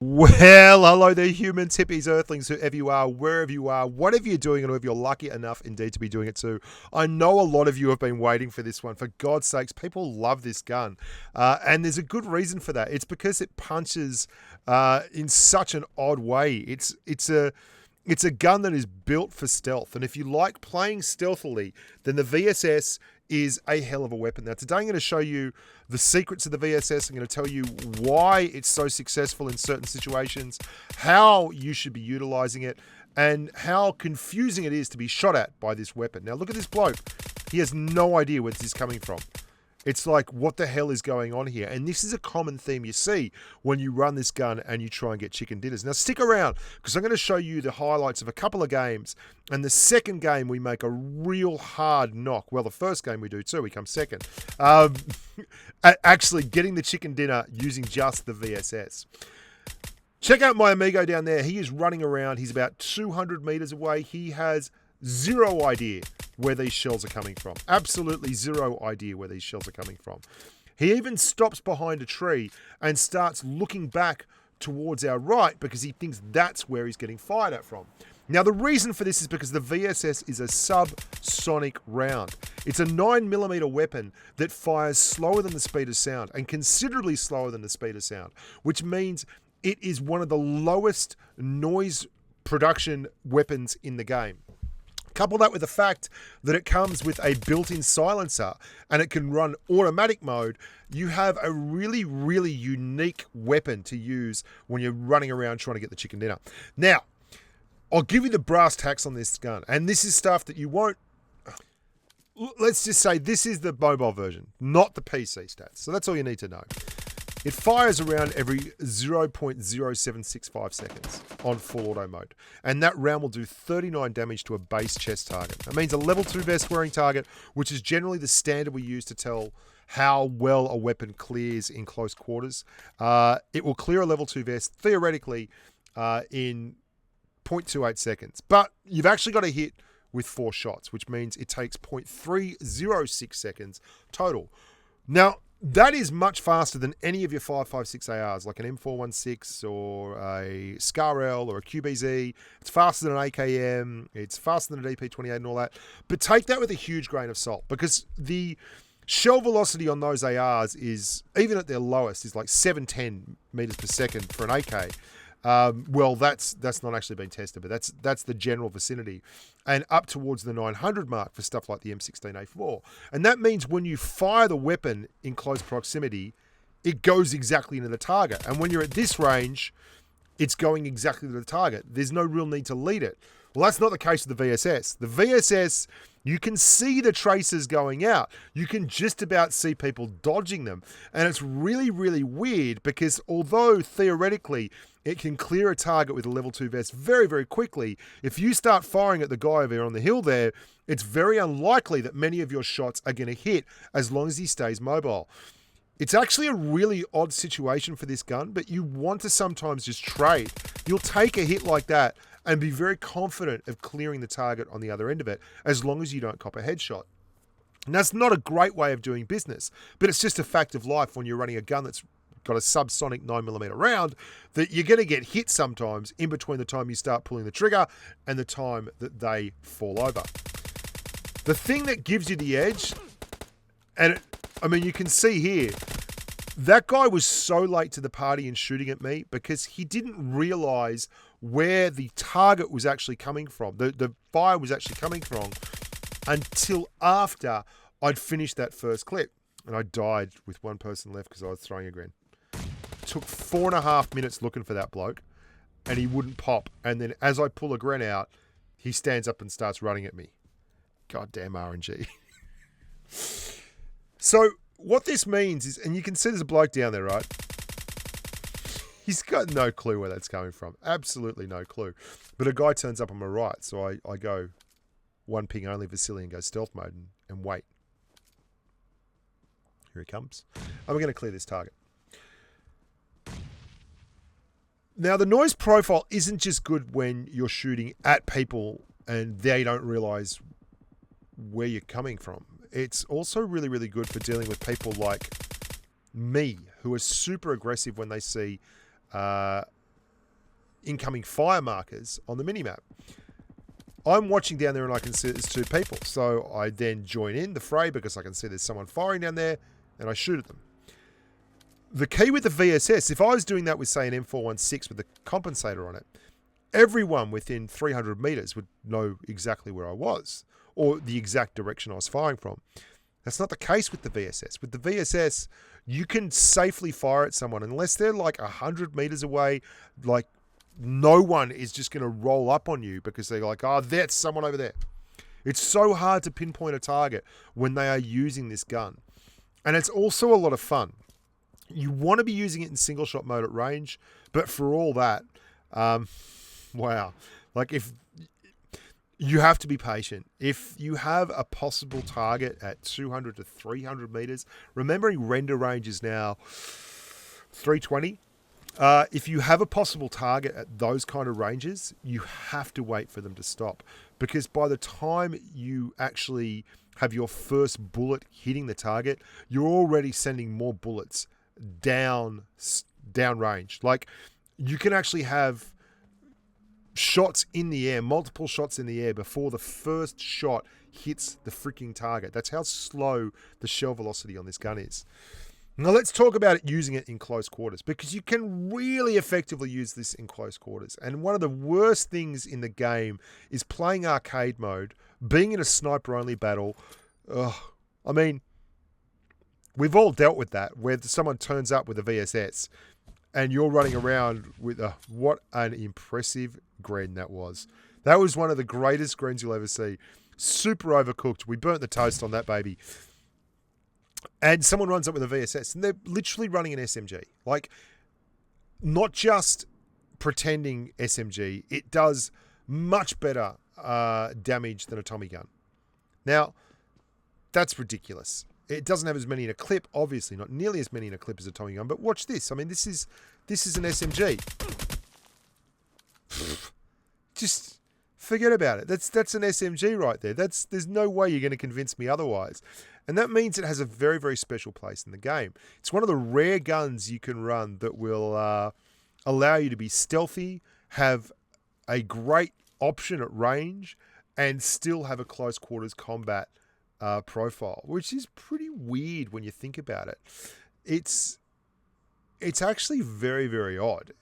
Well, hello there, humans, hippies, earthlings, whoever you are, wherever you are, whatever you're doing, and if you're lucky enough indeed to be doing it too. I know a lot of you have been waiting for this one. For God's sakes, people love this gun. And there's a good reason for that. It's because it punches in such an odd way. It's a gun that is built for stealth. And if you like playing stealthily, then the VSS is a hell of a weapon. Now, today I'm going to show you the secrets of the VSS. I'm going to tell you why it's so successful in certain situations, how you should be utilizing it, and how confusing it is to be shot at by this weapon. Now, look at this bloke. He has no idea where this is coming from. It's like, what the hell is going on here? And this is a common theme you see when you run this gun and you try and get chicken dinners. Now, stick around, because I'm going to show you the highlights of a couple of games. And the second game, we make a real hard knock. Well, the first game we do too. We come second. At actually getting the chicken dinner using just the VSS. Check out my amigo down there. He is running around. He's about 200 meters away. He has zero idea where these shells are coming from. Absolutely zero idea where these shells are coming from. He even stops behind a tree and starts looking back towards our right because he thinks that's where he's getting fired at from. Now, the reason for this is because the VSS is a subsonic round. It's a 9mm weapon that fires slower than the speed of sound and considerably slower than the speed of sound, which means it is one of the lowest noise production weapons in the game. Couple that with the fact that it comes with a built-in silencer and it can run automatic mode, you have a really, really unique weapon to use when you're running around trying to get the chicken dinner. Now, I'll give you the brass tacks on this gun, and this is stuff that you won't... Let's just say this is the mobile version, not the PC stats. So that's all you need to know. It fires around every 0.0765 seconds on full auto mode. And that round will do 39 damage to a base chest target. That means a level 2 vest wearing target, which is generally the standard we use to tell how well a weapon clears in close quarters. It will clear a level 2 vest, theoretically, in 0.28 seconds. But you've actually got to hit with 4 shots, which means it takes 0.306 seconds total. Now, that is much faster than any of your 5.56 ARs, like an M416 or a SCAR-L or a QBZ. It's faster than an AKM. It's faster than a DP28 and all that. But take that with a huge grain of salt, because the shell velocity on those ARs is, even at their lowest, is like 710 meters per second for an AK. Well, that's not actually been tested, but that's the general vicinity, and up towards the 900 mark for stuff like the M16A4. And that means when you fire the weapon in close proximity, it goes exactly into the target. And when you're at this range, it's going exactly to the target. There's no real need to lead it. Well, that's not the case with the VSS. The VSS, you can see the traces going out. You can just about see people dodging them. And it's really, really weird, because although theoretically it can clear a target with a level 2 vest very, very quickly, if you start firing at the guy over on the hill there, it's very unlikely that many of your shots are going to hit as long as he stays mobile. It's actually a really odd situation for this gun, but you want to sometimes just trade. You'll take a hit like that and be very confident of clearing the target on the other end of it, as long as you don't cop a headshot. And that's not a great way of doing business, but it's just a fact of life when you're running a gun that's got a subsonic 9mm round, that you're going to get hit sometimes in between the time you start pulling the trigger and the time that they fall over. The thing that gives you the edge, and you can see here, that guy was so late to the party in shooting at me because he didn't realize where the target was actually coming from. The fire was actually coming from until after I'd finished that first clip. And I died with one person left because I was throwing a grenade. Took 4.5 minutes looking for that bloke, and he wouldn't pop. And then as I pull a grenade out, he stands up and starts running at me. Goddamn RNG. So what this means is, and you can see there's a bloke down there, right? He's got no clue where that's coming from. Absolutely no clue. But a guy turns up on my right, so I go one ping only Vasily and go stealth mode and wait. Here he comes. And we're going to clear this target. Now, the noise profile isn't just good when you're shooting at people and they don't realize where you're coming from. It's also really, really good for dealing with people like me, who are super aggressive when they see incoming fire markers on the minimap. I'm watching down there and I can see there's 2 people. So I then join in the fray because I can see there's someone firing down there and I shoot at them. The key with the VSS, if I was doing that with, say, an M416 with a compensator on it, everyone within 300 meters would know exactly where I was or the exact direction I was firing from. That's not the case with the VSS. With the VSS, you can safely fire at someone unless they're like 100 meters away. Like, no one is just going to roll up on you because they're like, oh, that's someone over there. It's so hard to pinpoint a target when they are using this gun. And it's also a lot of fun. You want to be using it in single shot mode at range, but for all that, wow. Like, if you have to be patient. If you have a possible target at 200 to 300 meters, remembering render range is now 320. If you have a possible target at those kind of ranges, you have to wait for them to stop, because by the time you actually have your first bullet hitting the target, you're already sending more bullets down range. Like, you can actually have shots in the air, multiple shots in the air before the first shot hits the freaking target. That's how slow the shell velocity on this gun is. Now let's talk about it, using it in close quarters, because you can really effectively use this in close quarters. And one of the worst things in the game is playing arcade mode, being in a sniper-only battle. I mean, we've all dealt with that, where someone turns up with a VSS and you're running around with what an impressive Gren that was. That was one of the greatest Grens you'll ever see. Super overcooked. We burnt the toast on that baby. And someone runs up with a VSS and they're literally running an SMG. Like, not just pretending SMG, it does much better damage than a Tommy gun. Now, that's ridiculous. It doesn't have as many in a clip, obviously, not nearly as many in a clip as a Tommy gun, but watch this. I mean, this is an SMG. Just forget about it. That's an SMG right there. There's no way you're going to convince me otherwise. And that means it has a very, very special place in the game. It's one of the rare guns you can run that will allow you to be stealthy, have a great option at range, and still have a close quarters combat profile, which is pretty weird when you think about it. It's actually very, very odd.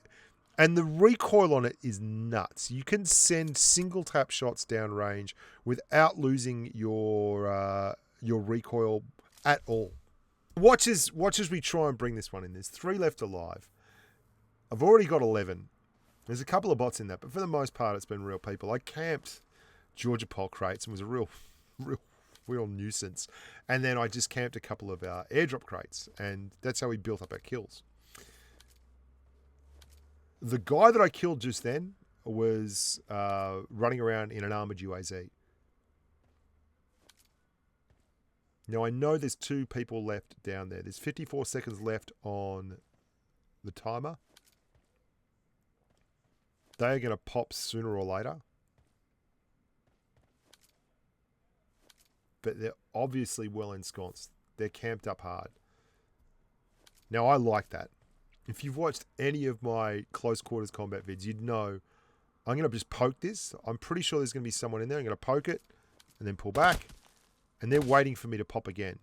And the recoil on it is nuts. You can send single tap shots downrange without losing your recoil at all. Watch as we try and bring this one in. There's 3 left alive. I've already got 11. There's a couple of bots in that, but for the most part, it's been real people. I camped Georgia Pol crates and was a real nuisance. And then I just camped a couple of our airdrop crates, and that's how we built up our kills. The guy that I killed just then was running around in an armored UAZ. Now, I know there's 2 people left down there. There's 54 seconds left on the timer. They are going to pop sooner or later. But they're obviously well ensconced. They're camped up hard. Now, I like that. If you've watched any of my close quarters combat vids, you'd know I'm going to just poke this. I'm pretty sure there's going to be someone in there. I'm going to poke it and then pull back. And they're waiting for me to pop again.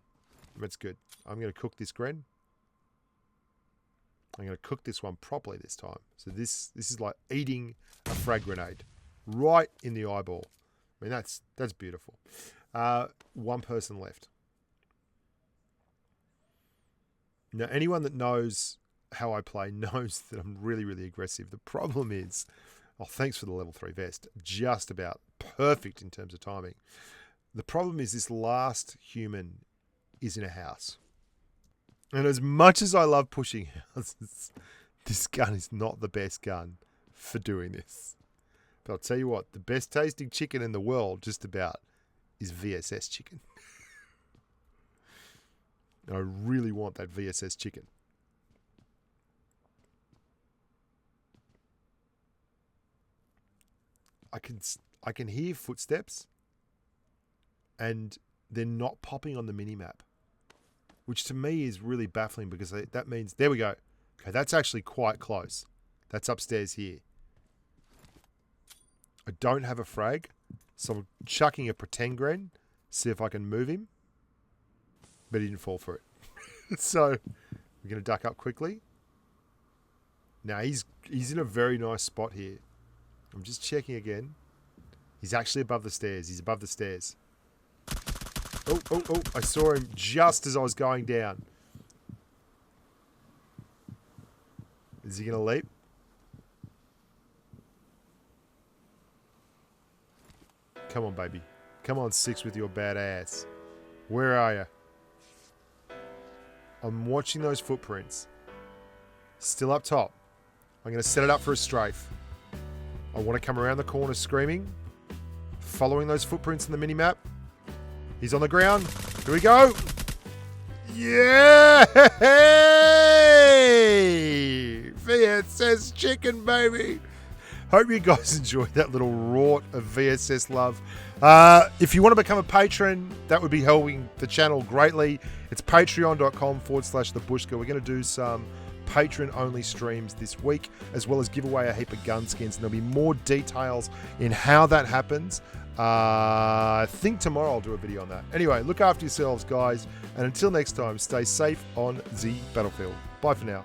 That's good. I'm going to cook this Gren. I'm going to cook this one properly this time. So this is like eating a frag grenade right in the eyeball. I mean, that's beautiful. 1 person left. Now, anyone that knows how I play knows that I'm really, really aggressive. The problem is, thanks for the level 3 vest. Just about perfect in terms of timing. The problem is this last human is in a house. And as much as I love pushing houses, this gun is not the best gun for doing this. But I'll tell you what, the best tasting chicken in the world, just about, is VSS chicken. I really want that VSS chicken. I can hear footsteps, and they're not popping on the minimap, which to me is really baffling, because that means, there we go. Okay, that's actually quite close. That's upstairs here. I don't have a frag, so I'm chucking a pretend gren, see if I can move him. But he didn't fall for it. So we're going to duck up quickly. Now he's in a very nice spot here. I'm just checking again. He's actually above the stairs. He's above the stairs. Oh, I saw him just as I was going down. Is he going to leap? Come on, baby. Come on, 6 with your bad ass. Where are you? I'm watching those footprints. Still up top. I'm going to set it up for a strafe. I want to come around the corner screaming. Following those footprints in the minimap. He's on the ground. Here we go. Yeah! VSS chicken, baby. Hope you guys enjoyed that little rort of VSS love. If you want to become a patron, that would be helping the channel greatly. It's patreon.com/thebushka. We're going to do some patron-only streams this week, as well as give away a heap of gun skins. And there'll be more details in how that happens. I think tomorrow I'll do a video on that. Anyway, look after yourselves, guys. And until next time, stay safe on the battlefield. Bye for now.